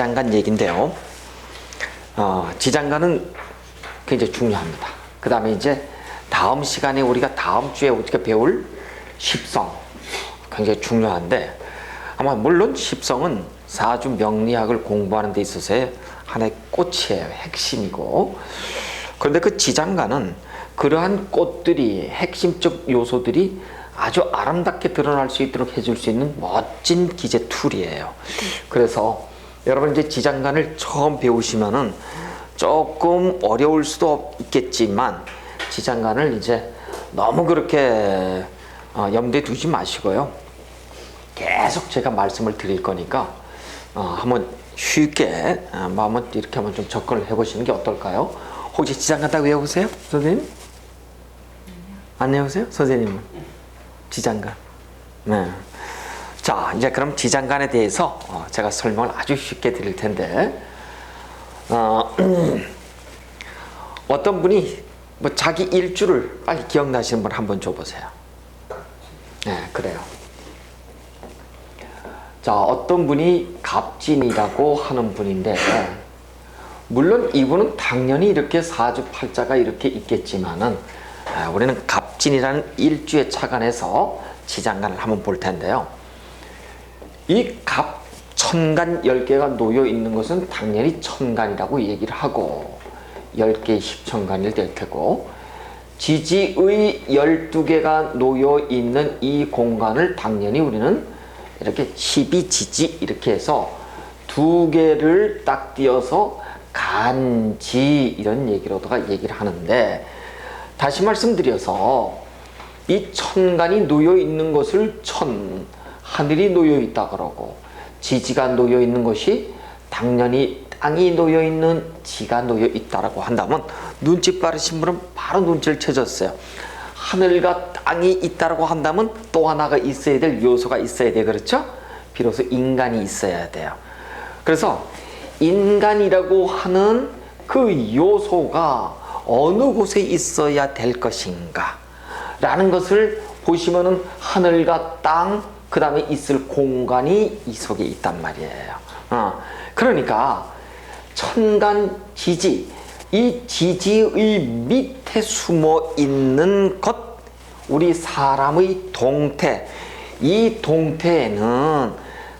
지장간 얘기인데요. 지장간은 굉장히 중요합니다. 그 다음에 이제 다음 시간에 우리가 다음 주에 우리가 배울 십성 굉장히 중요한데, 아마 물론 십성은 사주 명리학을 공부하는 데 있어서의 하나의 꽃이에요. 핵심이고. 그런데 그 지장간은 그러한 꽃들이, 핵심적 요소들이 아주 아름답게 드러날 수 있도록 해줄 수 있는 멋진 기재 툴이에요. 그래서 여러분 이제 지장간을 처음 배우시면은 조금 어려울 수도 있겠지만, 지장간을 이제 너무 그렇게 염두에 두지 마시고요. 계속 제가 말씀을 드릴 거니까 한번 쉽게 한번 이렇게 한번 좀 접근을 해보시는 게 어떨까요? 혹시 지장간 다 외워보세요? 선생님? 안 외우세요? 선생님은? 지장간. 네. 자, 이제 그럼 지장간에 대해서 제가 설명을 아주 쉽게 드릴 텐데, 어떤 분이 뭐 자기 일주를 빨리 기억나시는 분 한번 줘보세요. 네, 그래요. 자, 어떤 분이 갑진이라고 하는 분인데, 물론 이분은 당연히 이렇게 사주팔자가 이렇게 있겠지만은, 우리는 갑진이라는 일주에 착안해서 지장간을 한번 볼 텐데요. 이 갑천간 10개가 놓여 있는 것은 당연히 천간이라고 얘기를 하고, 10개의 십천간일 될 테고, 지지의 12개가 놓여 있는 이 공간을 당연히 우리는 이렇게 12지지 이렇게 해서 2개를 딱 띄어서 간지 이런 얘기로다가 얘기를 하는데, 다시 말씀드려서 이 천간이 놓여 있는 것을 천, 하늘이 놓여 있다 그러고, 지지가 놓여 있는 것이 당연히 땅이 놓여 있는 지가 놓여 있다라고 한다면, 눈치 빠르신 분은 바로 눈치를 채졌어요. 하늘과 땅이 있다라고 한다면 또 하나가 있어야 될 요소가 있어야 돼. 그렇죠? 비로소 인간이 있어야 돼요. 그래서 인간이라고 하는 그 요소가 어느 곳에 있어야 될 것인가 라는 것을 보시면은 하늘과 땅, 그 다음에 있을 공간이 이 속에 있단 말이에요. 그러니까 천간 지지, 이 지지의 밑에 숨어 있는 것, 우리 사람의 동태, 이 동태에는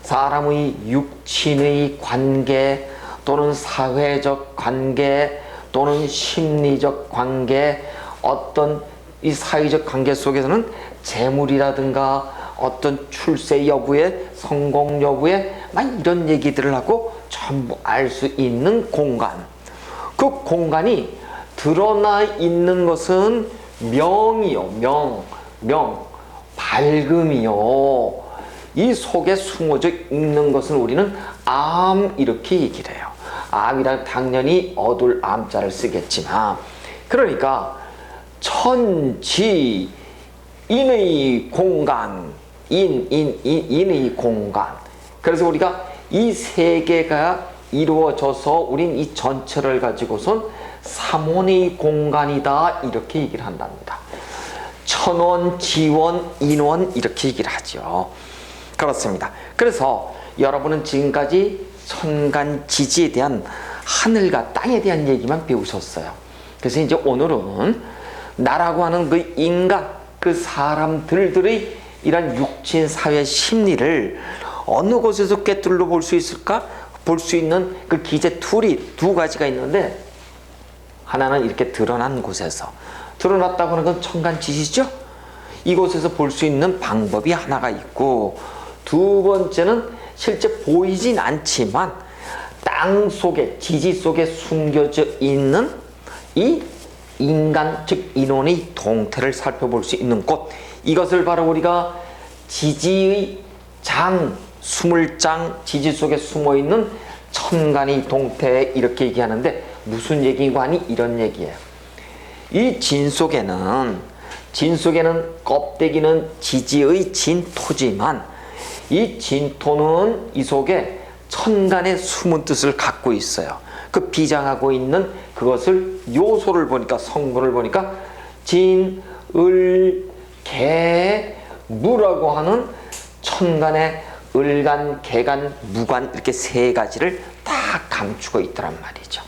사람의 육친의 관계 또는 사회적 관계 또는 심리적 관계, 어떤 이 사회적 관계 속에서는 재물이라든가 어떤 출세 여부에, 성공 여부에 막 이런 얘기들을 하고 전부 알 수 있는 공간. 그 공간이 드러나 있는 것은 명이요. 명. 밝음이요. 이 속에 숨어져 있는 것은 우리는 암 이렇게 얘기를 해요. 암이란 당연히 어둘 암자를 쓰겠지만, 그러니까 천지 인의 공간, 인의 공간. 그래서 우리가 이 세 개가 이루어져서 우린 이 전체를 가지고선 삼원의 공간이다 이렇게 얘기를 한답니다. 천원, 지원, 인원 이렇게 얘기를 하죠. 그렇습니다. 그래서 여러분은 지금까지 천간 지지에 대한 하늘과 땅에 대한 얘기만 배우셨어요. 그래서 이제 오늘은 나라고 하는 그 인간, 그 사람들의 이런 육친 사회 심리를 어느 곳에서 꿰뚫어 볼 수 있을까? 볼 수 있는 그 기재 툴이 두 가지가 있는데, 하나는 이렇게 드러난 곳에서, 드러났다고 하는 건 천간 지지죠? 이곳에서 볼 수 있는 방법이 하나가 있고, 두 번째는 실제 보이진 않지만 땅 속에, 지지 속에 숨겨져 있는 이 인간, 즉 인원의 동태를 살펴볼 수 있는 곳, 이것을 바로 우리가 지지의 장, 수물장, 지지 속에 숨어있는 천간의 동태 이렇게 얘기하는데, 무슨 얘기고 하니 이런 얘기예요. 이 진 속에는 껍데기는 지지의 진토지만, 이 진토는 이 속에 천간의 숨은 뜻을 갖고 있어요. 그 비장하고 있는 그것을 요소를 보니까, 성분을 보니까 진, 을, 개, 무라고 하는 천간의 을간, 개간, 무간 이렇게 세 가지를 다 감추고 있더란 말이죠.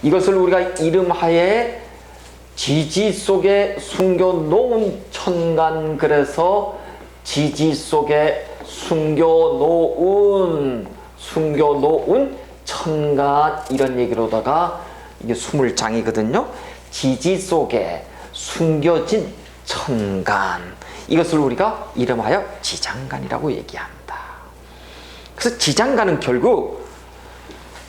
이것을 우리가 이름하에 지지 속에 숨겨놓은 천간, 그래서 지지 속에 숨겨놓은 천간, 이런 얘기로다가 이게 20장이거든요. 지지 속에 숨겨진 천간, 이것을 우리가 이름하여 지장간이라고 얘기한다. 그래서 지장간은 결국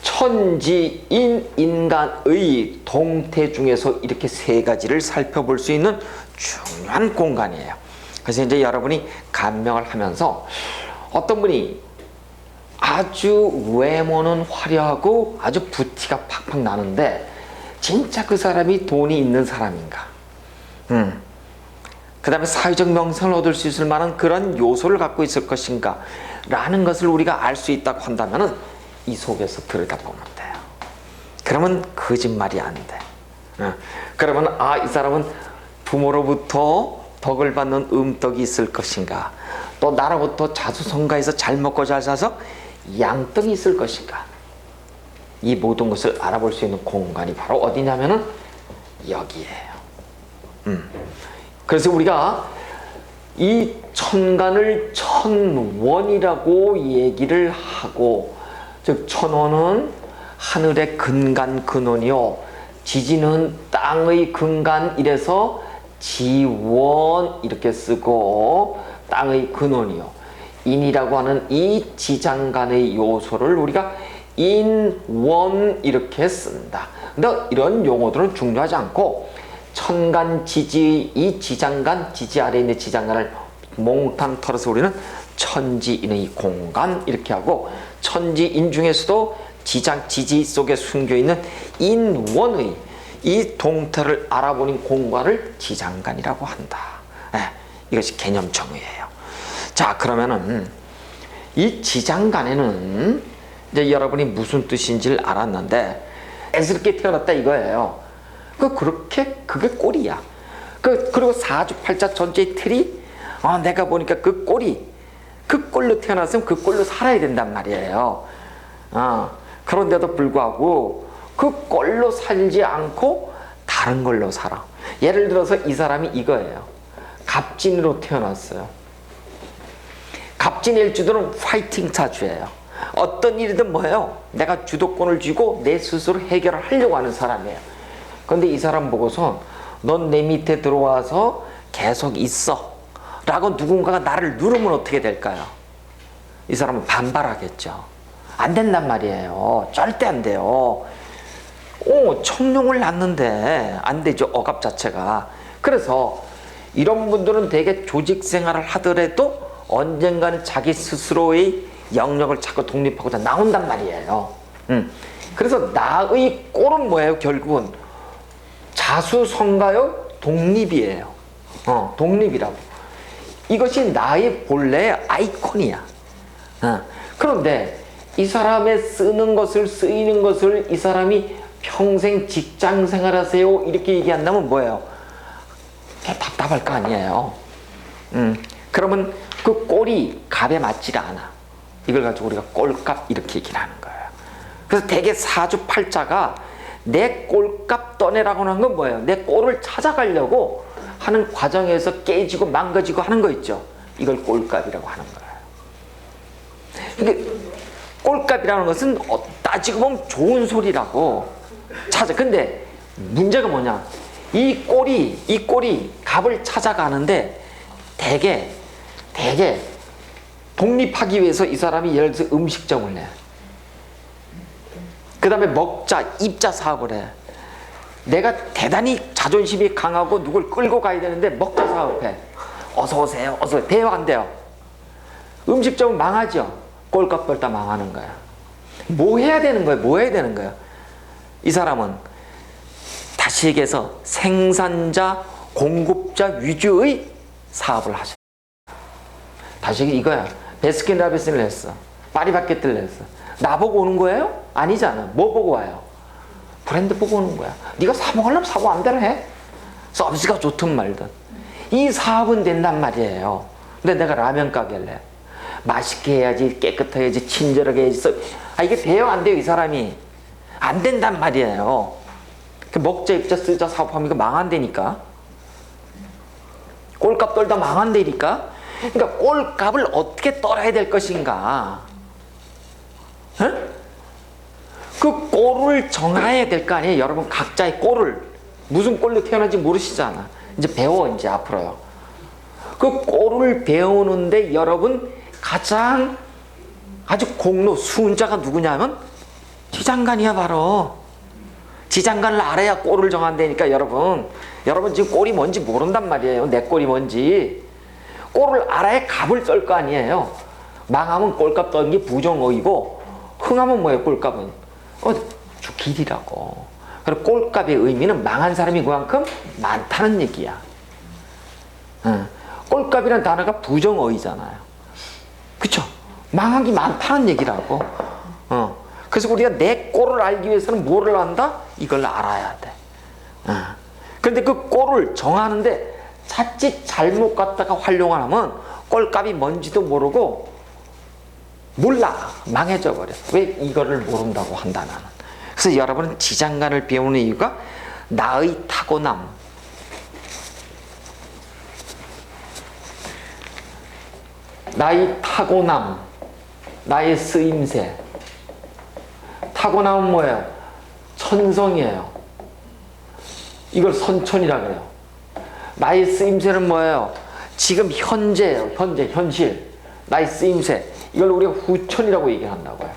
천지인 인간의 동태 중에서 이렇게 세 가지를 살펴볼 수 있는 중요한 공간이에요. 그래서 이제 여러분이 감명을 하면서 어떤 분이 아주 외모는 화려하고 아주 부티가 팍팍 나는데 진짜 그 사람이 돈이 있는 사람인가? 그 다음에 사회적 명성을 얻을 수 있을 만한 그런 요소를 갖고 있을 것인가? 라는 것을 우리가 알 수 있다고 한다면 이 속에서 들여다보면 돼요. 그러면 거짓말이 안 돼. 그러면 이 사람은 부모로부터 덕을 받는 음덕이 있을 것인가? 또 나로부터 자수성가해서 잘 먹고 잘 사서 양떡이 있을 것인가? 이 모든 것을 알아볼 수 있는 공간이 바로 어디냐면은 여기에요. 그래서 우리가 이 천간을 천원이라고 얘기를 하고, 즉 천원은 하늘의 근간 근원이요, 지지는 땅의 근간, 이래서 지원 이렇게 쓰고 땅의 근원이요, 인이라고 하는 이 지장간의 요소를 우리가 인원 이렇게 쓴다. 근데 이런 용어들은 중요하지 않고 천간 지지, 이 지장간, 지지 아래에 있는 지장간을 몽땅 털어서 우리는 천지인의 공간 이렇게 하고, 천지인 중에서도 지장, 지지 속에 숨겨있는 인원의 이 동태를 알아보는 공간을 지장간이라고 한다. 이것이 개념정의예요. 자, 그러면은 이 지장간에는 이제 여러분이 무슨 뜻인지를 알았는데, 애스럽게 태어났다 이거예요. 그게 꼴이야. 그리고 사주팔자 전체의 틀이, 내가 보니까 그 꼴로 태어났으면 그 꼴로 살아야 된단 말이에요. 그런데도 불구하고 그 꼴로 살지 않고 다른 걸로 살아. 예를 들어서 이 사람이 이거예요. 갑진으로 태어났어요. 갑진일주들은 파이팅 사주예요. 어떤 일이든 뭐예요? 내가 주도권을 쥐고 내 스스로 해결을 하려고 하는 사람이에요. 그런데 이 사람 보고서 넌 내 밑에 들어와서 계속 있어 라고 누군가가 나를 누르면 어떻게 될까요? 이 사람은 반발하겠죠. 안 된단 말이에요. 절대 안 돼요. 청룡을 낳는데 안 되죠, 억압 자체가. 그래서 이런 분들은 되게 조직 생활을 하더라도 언젠가는 자기 스스로의 영역을 찾고 독립하고자 나온단 말이에요. 그래서 나의 꼴은 뭐예요? 결국은 자수성가요? 독립이에요. 독립이라고. 이것이 나의 본래의 아이콘이야. 그런데 이 사람의 쓰이는 것을 이 사람이 평생 직장 생활하세요 이렇게 얘기한다면 뭐예요? 답답할 거 아니에요. 그러면 그 꼴이 값에 맞지가 않아. 이걸 가지고 우리가 꼴값 이렇게 얘기를 하는 거예요. 그래서 대개 사주팔자가 내 꼴값 떠내라고 하는 건 뭐예요? 내 꼴을 찾아가려고 하는 과정에서 깨지고 망가지고 하는 거 있죠. 이걸 꼴값이라고 하는 거예요. 근데 꼴값이라는 것은 따지고 보면 좋은 소리라고 근데 문제가 뭐냐? 이 꼴이 값을 찾아가는데 대개 독립하기 위해서 이 사람이 예를 들어서 음식점을 내. 그 다음에 먹자, 입자 사업을 해. 내가 대단히 자존심이 강하고 누굴 끌고 가야 되는데 먹자 사업해. 어서 오세요. 돼요, 안 돼요? 음식점은 망하죠. 꼴값 벌다 망하는 거야. 뭐 해야 되는 거야? 이 사람은 다시 얘기해서 생산자, 공급자 위주의 사업을 하죠. 다시 이거야. 베스킨라빈스를 했어. 파리바게뜨를 했어. 나보고 오는 거예요? 아니잖아. 뭐 보고 와요? 브랜드 보고 오는 거야. 네가 사 먹으려면 사고 안 되라 해. 서비스가 좋든 말든. 이 사업은 된단 말이에요. 근데 내가 라면 가게를 해. 맛있게 해야지, 깨끗하게 해야지, 친절하게 해야지. 이게 돼요, 안 돼요, 이 사람이? 안 된단 말이에요. 먹자, 입자, 쓰자, 사업하면 이거 망한다니까. 꼴값 떨다 망한다니까. 그러니까 꼴값을 어떻게 떨어야 될 것인가. 응? 그 꼴을 정해야 될 거 아니에요. 여러분 각자의 꼴을. 무슨 꼴로 태어난지 모르시잖아. 이제 배워, 이제 앞으로요. 그 꼴을 배우는데 여러분 가장 아주 공로, 수훈자가 누구냐면 지장간이야, 바로. 지장간을 알아야 꼴을 정한다니까, 여러분. 여러분 지금 꼴이 뭔지 모른단 말이에요. 내 꼴이 뭔지. 꼴을 알아야 값을 썰 거 아니에요. 망하면 꼴값 떠는 게 부정어이고, 흥하면 뭐예요, 꼴값은? 길이라고. 그리고 꼴값의 의미는 망한 사람이 그만큼 많다는 얘기야. 꼴값이라는 단어가 부정어이잖아요. 그쵸? 망한 게 많다는 얘기라고. 그래서 우리가 내 꼴을 알기 위해서는 뭐를 한다? 이걸 알아야 돼. 그런데 그 꼴을 정하는데 자칫 잘못 갖다가 활용을 하면 꼴값이 뭔지도 모르고 몰라. 망해져 버려. 왜 이거를 모른다고 한다, 나는. 그래서 여러분은 지장간을 배우는 이유가 나의 타고남, 나의 타고남, 나의 쓰임새. 타고남은 뭐예요? 천성이에요. 이걸 선천이라 그래요. 나의 쓰임새는 뭐예요? 지금 현재예요. 현실. 나의 쓰임새. 이걸 우리가 후천이라고 얘기한다고요.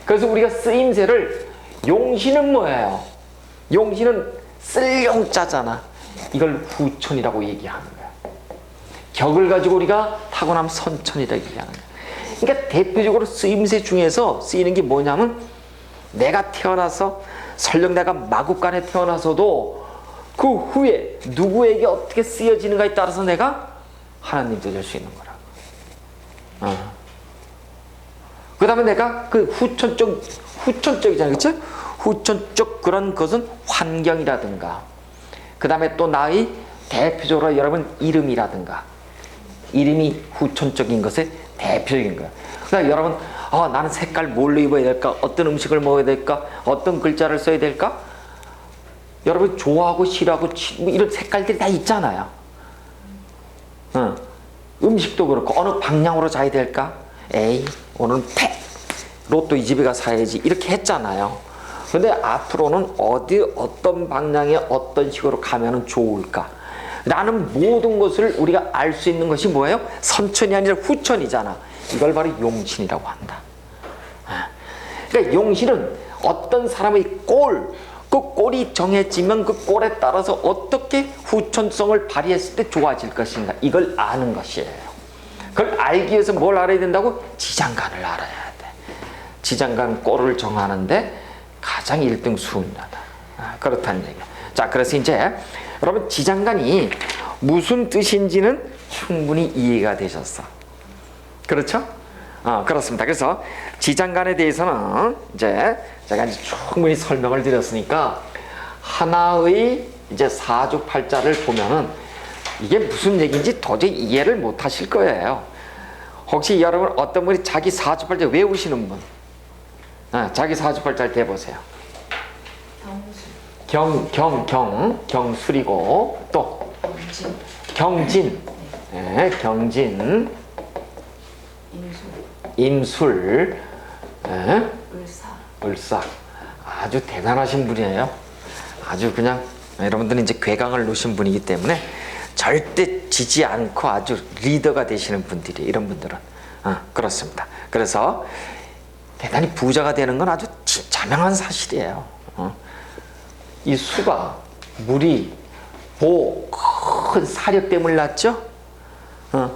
그래서 우리가 쓰임새를, 용신은 뭐예요? 용신은 쓸 용자잖아. 이걸 후천이라고 얘기하는 거야. 격을 가지고 우리가 타고남 선천이라고 얘기하는 거야. 그러니까 대표적으로 쓰임새 중에서 쓰이는 게 뭐냐면, 내가 태어나서, 설령 내가 마국간에 태어나서도 그 후에 누구에게 어떻게 쓰여지는가에 따라서 내가 하나님도 될 수 있는 거라고. 그 다음에 내가 그 후천적이잖아요. 그쵸? 후천적 그런 것은 환경이라든가, 그 다음에 또 나의 대표적으로 여러분 이름이라든가, 이름이 후천적인 것의 대표적인 거예요. 그러니까 여러분, 나는 색깔 뭘로 입어야 될까? 어떤 음식을 먹어야 될까? 어떤 글자를 써야 될까? 여러분 좋아하고 싫어하고 뭐 이런 색깔들이 다 있잖아요. 음식도 그렇고, 어느 방향으로 자야 될까? 에이, 오늘은 로또 이 집에 가서 사야지, 이렇게 했잖아요. 근데 앞으로는 어떤 방향에 어떤 식으로 가면 좋을까? 라는 모든 것을 우리가 알 수 있는 것이 뭐예요? 선천이 아니라 후천이잖아. 이걸 바로 용신이라고 한다. 그러니까 용신은 어떤 사람의 그 꼴이 정해지면 그 꼴에 따라서 어떻게 후천성을 발휘했을 때 좋아질 것인가, 이걸 아는 것이에요. 그걸 알기 위해서 뭘 알아야 된다고? 지장간을 알아야 돼. 지장간 꼴을 정하는데 가장 1등 수훈자다. 그렇다는 얘기야. 자, 그래서 이제 여러분 지장간이 무슨 뜻인지는 충분히 이해가 되셨어. 그렇죠? 그렇습니다. 그래서 지장간에 대해서는 이제 제가 이제 충분히 설명을 드렸으니까, 하나의 이제 사주팔자를 보면은 이게 무슨 얘기인지 도저히 이해를 못 하실 거예요. 혹시 여러분 어떤 분이 자기 사주팔자 외우시는 분? 자기 사주팔자를 대보세요. 경술이고, 또 경진, 네, 경진, 임술, 네, 을사. 아주 대단하신 분이에요. 아주 그냥 여러분들은 이제 괴강을 놓으신 분이기 때문에 절대 지지 않고 아주 리더가 되시는 분들이, 이런 분들은. 그렇습니다. 그래서 대단히 부자가 되는 건 아주 자명한 사실이에요. 이 수가, 물이, 큰 사력댐을 낳죠?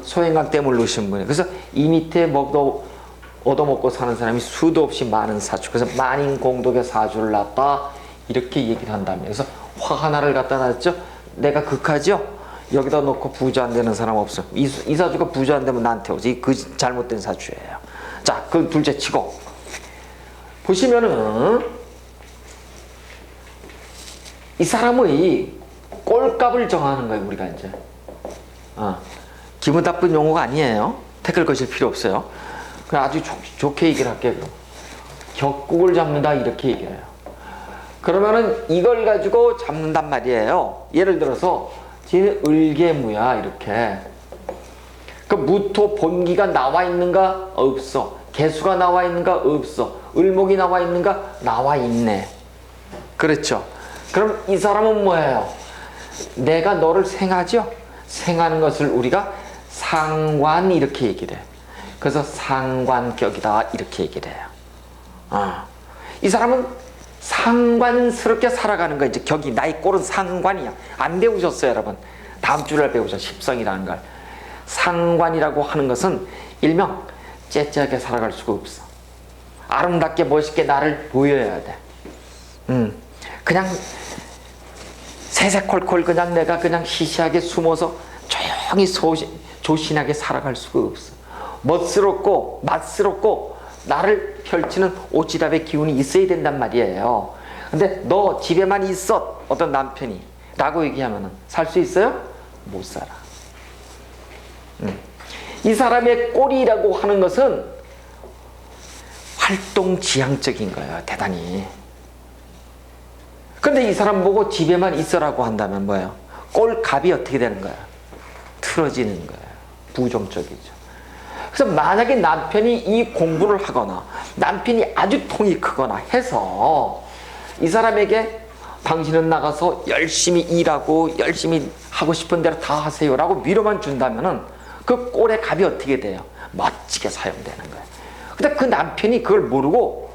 소행강댐을 놓으신 분이에요. 그래서 이 밑에 얻어먹고 사는 사람이 수도 없이 많은 사주. 그래서 만인공덕의 사주를 낳았다, 이렇게 얘기를 한다며. 그래서 화 하나를 갖다 놨죠? 내가 극하죠? 여기다 놓고 부자 안 되는 사람 없어. 이 사주가 부자 안 되면 나한테 오지. 그 잘못된 사주예요. 자, 그 둘째 치고 보시면은 이 사람의 꼴값을 정하는 거예요, 우리가 이제. 기분 나쁜 용어가 아니에요. 댓글 거실 필요 없어요. 그냥 아주 좋게 얘기를 할게요. 격국을 잡는다 이렇게 얘기를 해요. 그러면은 이걸 가지고 잡는단 말이에요. 예를 들어서 지는 을개무야 이렇게. 그 무토 본기가 나와 있는가? 없어. 개수가 나와 있는가? 없어. 을목이 나와 있는가? 나와 있네. 그렇죠. 그럼 이 사람은 뭐예요? 내가 너를 생하죠? 생하는 것을 우리가 상관 이렇게 얘기를 해요. 그래서 상관격이다 이렇게 얘기를 해요. 이 사람은 상관스럽게 살아가는 거야. 이제 격이 나의 꼴은 상관이야. 안 배우셨어요 여러분? 다음 주를 배우죠. 십성이라는 걸. 상관이라고 하는 것은 일명 째째하게 살아갈 수가 없어. 아름답게 멋있게 나를 보여야 돼. 그냥 세세콜콜 그냥 내가 그냥 시시하게 숨어서 조용히 조신하게 살아갈 수가 없어. 멋스럽고 맛스럽고 나를 펼치는 오지랖의 기운이 있어야 된단 말이에요. 근데 너 집에만 있어 어떤 남편이 라고 얘기하면 살 수 있어요? 못 살아. 이 사람의 꼴이라고 하는 것은 활동지향적인 거예요. 대단히. 근데 이 사람 보고 집에만 있어라고 한다면 뭐예요? 꼴값이 어떻게 되는 거야? 틀어지는 거예요. 부정적이죠. 그래서 만약에 남편이 이 공부를 하거나 남편이 아주 통이 크거나 해서 이 사람에게 당신은 나가서 열심히 일하고 열심히 하고 싶은 대로 다 하세요 라고 위로만 준다면은 그 꼴의 값이 어떻게 돼요? 멋지게 사용되는 거예요. 근데 그 남편이 그걸 모르고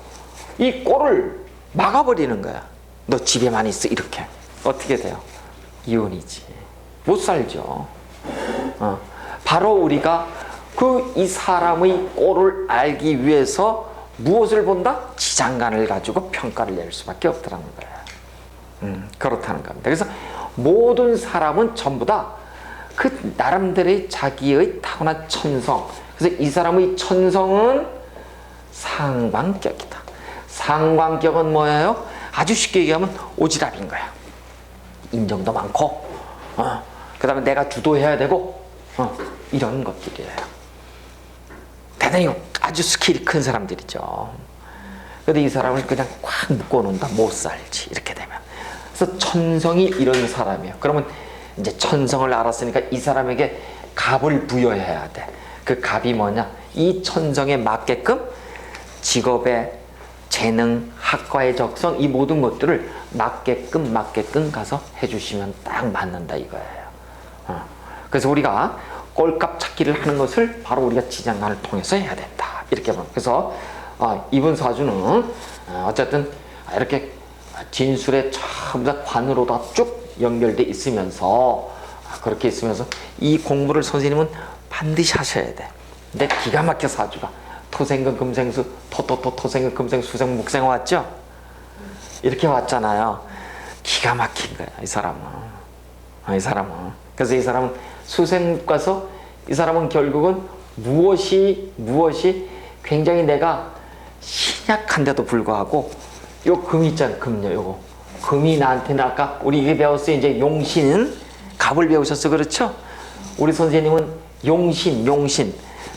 이 꼴을 막아버리는 거야. 너 집에만 있어 이렇게. 어떻게 돼요? 이혼이지. 못 살죠. 바로 우리가 이 사람의 꼴을 알기 위해서 무엇을 본다? 지장간을 가지고 평가를 낼 수밖에 없다는 거예요. 그렇다는 겁니다. 그래서 모든 사람은 전부 다 그 나름대로의 자기의 타고난 천성. 그래서 이 사람의 천성은 상관격이다. 상관격은 뭐예요? 아주 쉽게 얘기하면 오지랖인 거야. 인정도 많고, 그 다음에 내가 주도해야 되고, 이런 것들이에요. 대단히 아주 스킬이 큰 사람들이죠. 근데 이 사람을 그냥 꽉 묶어놓는다. 못 살지. 이렇게 되면. 그래서 천성이 이런 사람이에요. 그러면 이제 천성을 알았으니까 이 사람에게 값을 부여해야 돼. 그 값이 뭐냐? 이 천성에 맞게끔 직업의 재능, 학과의 적성, 이 모든 것들을 맞게끔 가서 해주시면 딱 맞는다 이거예요. 그래서 우리가 꼴값 찾기를 하는 것을 바로 우리가 지장간을 통해서 해야 된다. 이렇게 보면. 그래서 이번 사주는 어쨌든 이렇게 진술에 전부 다 관으로 다 쭉 연결돼 있으면서 그렇게 있으면서 이 공부를 선생님은 반드시 하셔야 돼. 근데 기가 막혀 사주가 토생금 금생수 토생금 금생수 수생 목생 왔죠? 이렇게 왔잖아요. 기가 막힌 거야 이 사람은. 그래서 이 사람은 수생 가서 이 사람은 결국은 무엇이 굉장히 내가 신약한데도 불구하고 요 금 있잖아요. 금요 요거 금이 나한테는 아까 우리 이게 배웠어요. 이제 용신 갑을 배우셨어. 그렇죠? 우리 선생님은 용신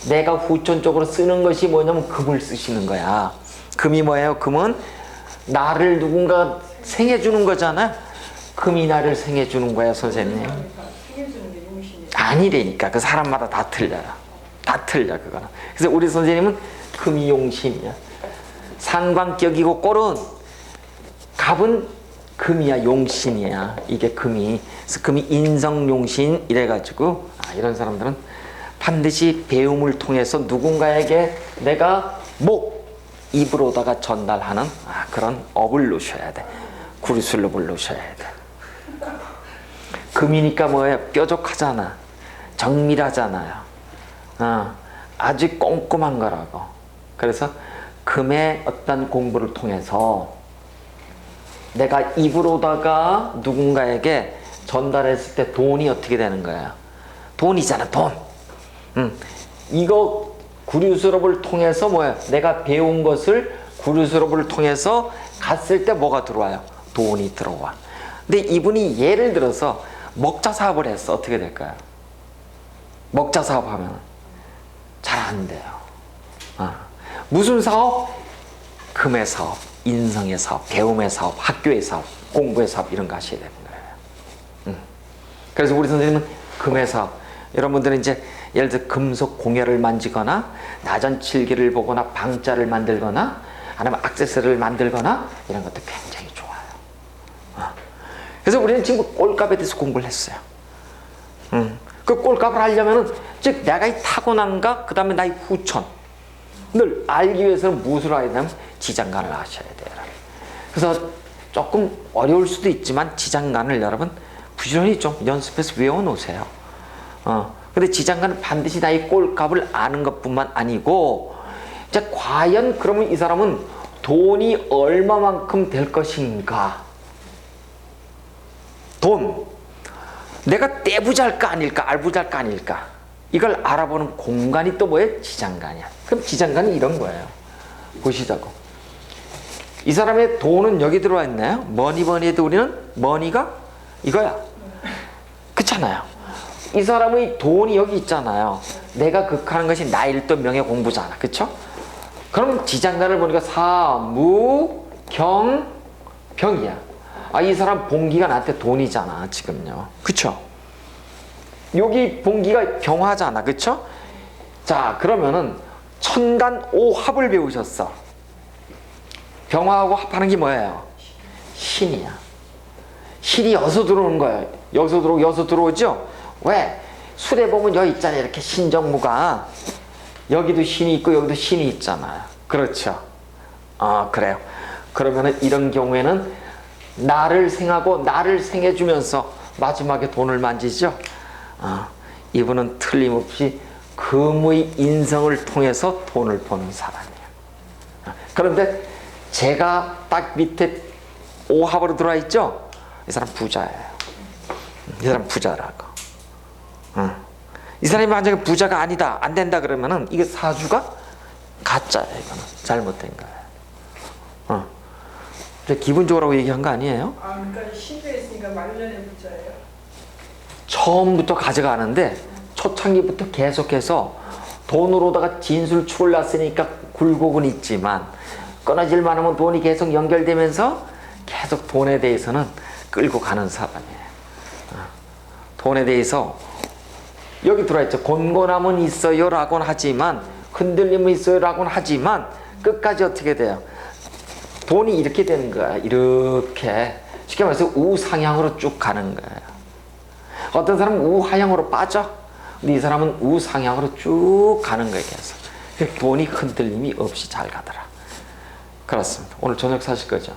내가 후천적으로 쓰는 것이 뭐냐면 금을 쓰시는 거야. 금이 뭐예요? 금은 나를 누군가 생해주는 거잖아요. 금이 나를 생해주는 거야 선생님. 아니라니까. 그 사람마다 다 틀려요. 다 틀려 그거는. 그래서 우리 선생님은 금이 용신이야. 상관격이고 꼴은 갑은 금이야. 용신이야. 이게 금이. 그래서 금이 인성용신 이래가지고 이런 사람들은 반드시 배움을 통해서 누군가에게 내가 입으로다가 전달하는 그런 업을 놓으셔야 돼. 구리술rop을 놓으셔야 돼. 금이니까 뭐예요? 뾰족하잖아. 정밀하잖아요. 아주 꼼꼼한 거라고. 그래서 금의 어떤 공부를 통해서 내가 입으로다가 누군가에게 전달했을 때 돈이 어떻게 되는 거야? 돈이잖아, 돈. 이거 구류수rop을 통해서 뭐야? 내가 배운 것을 구류수rop을 통해서 갔을 때 뭐가 들어와요? 돈이 들어와. 근데 이분이 예를 들어서 먹자 사업을 했어. 어떻게 될까요? 먹자 사업 하면 잘 안 돼요. 무슨 사업? 금의 사업, 인성의 사업, 배움의 사업, 학교의 사업, 공부의 사업 이런 거 하셔야 되는 거예요. 그래서 우리 선생님은 금의 사업, 여러분들은 이제 예를 들어 금속 공예를 만지거나 나전칠기를 보거나 방자를 만들거나 아니면 액세서리를 만들거나 이런 것도 굉장히 좋아요. 그래서 우리는 지금 꼴값에 대해서 공부를 했어요. 그 꼴값을 하려면은 즉 내가 이 타고난가 그 다음에 나의 후천을 알기 위해서는 무엇을 해야 되냐면 지장간을 아셔야 돼요. 그래서 조금 어려울 수도 있지만 지장간을 여러분 부지런히 좀 연습해서 외워놓으세요. 근데 지장간은 반드시 나의 꼴값을 아는 것뿐만 아니고 이제 과연 그러면 이 사람은 돈이 얼마만큼 될 것인가? 돈. 내가 떼부자일까 아닐까? 알부자일까 아닐까? 이걸 알아보는 공간이 또 뭐예요? 지장간이야. 그럼 지장간이 이런 거예요. 보시자고. 이 사람의 돈은 여기 들어와 있나요? 머니 해도 우리는 머니가 이거야. 그렇잖아요. 이 사람의 돈이 여기 있잖아요. 내가 극하는 것이 나일도 명예 공부잖아. 그렇죠? 그럼 지장간을 보니까 사무 경 병이야. 이 사람 봉기가 나한테 돈이잖아 지금요. 그쵸? 여기 봉기가 병화잖아. 그쵸? 자 그러면은 천간 오합을 배우셨어. 병화하고 합하는 게 뭐예요? 신이야. 신이 여기서 들어오는 거예요. 여기서 들어오죠? 왜? 술에 보면 여기 있잖아요. 이렇게 신정무가 여기도 신이 있고 여기도 신이 있잖아요. 그렇죠? 그래요. 그러면은 이런 경우에는 나를 생하고 나를 생해주면서 마지막에 돈을 만지죠. 이분은 틀림없이 금의 인성을 통해서 돈을 버는 사람이에요. 그런데 제가 딱 밑에 오합으로 들어와 있죠. 이 사람 부자예요. 이 사람 부자라고. 이 사람이 만약에 부자가 아니다, 안 된다 그러면은 이게 사주가 가짜예요. 이거는 잘못된 거예요. 기분적으로 얘기한 거 아니에요? 그러니까 신주에 있으니까 말년에 부자예요. 처음부터 가져가는데 초창기부터 계속해서 돈으로다가 진술축을 놨으니까 굴곡은 있지만 끊어질만 하면 돈이 계속 연결되면서 계속 돈에 대해서는 끌고 가는 사람이에요. 돈에 대해서 여기 들어있죠. 곤곤함은 있어요 라고는 하지만 흔들림은 있어요 라고는 하지만 끝까지 어떻게 돼요? 돈이 이렇게 되는 거야. 이렇게 쉽게 말해서 우상향으로 쭉 가는 거예요. 어떤 사람은 우하향으로 빠져. 근데 이 사람은 우상향으로 쭉 가는 거예요. 계속. 돈이 흔들림이 없이 잘 가더라. 그렇습니다. 오늘 저녁 사실 거죠?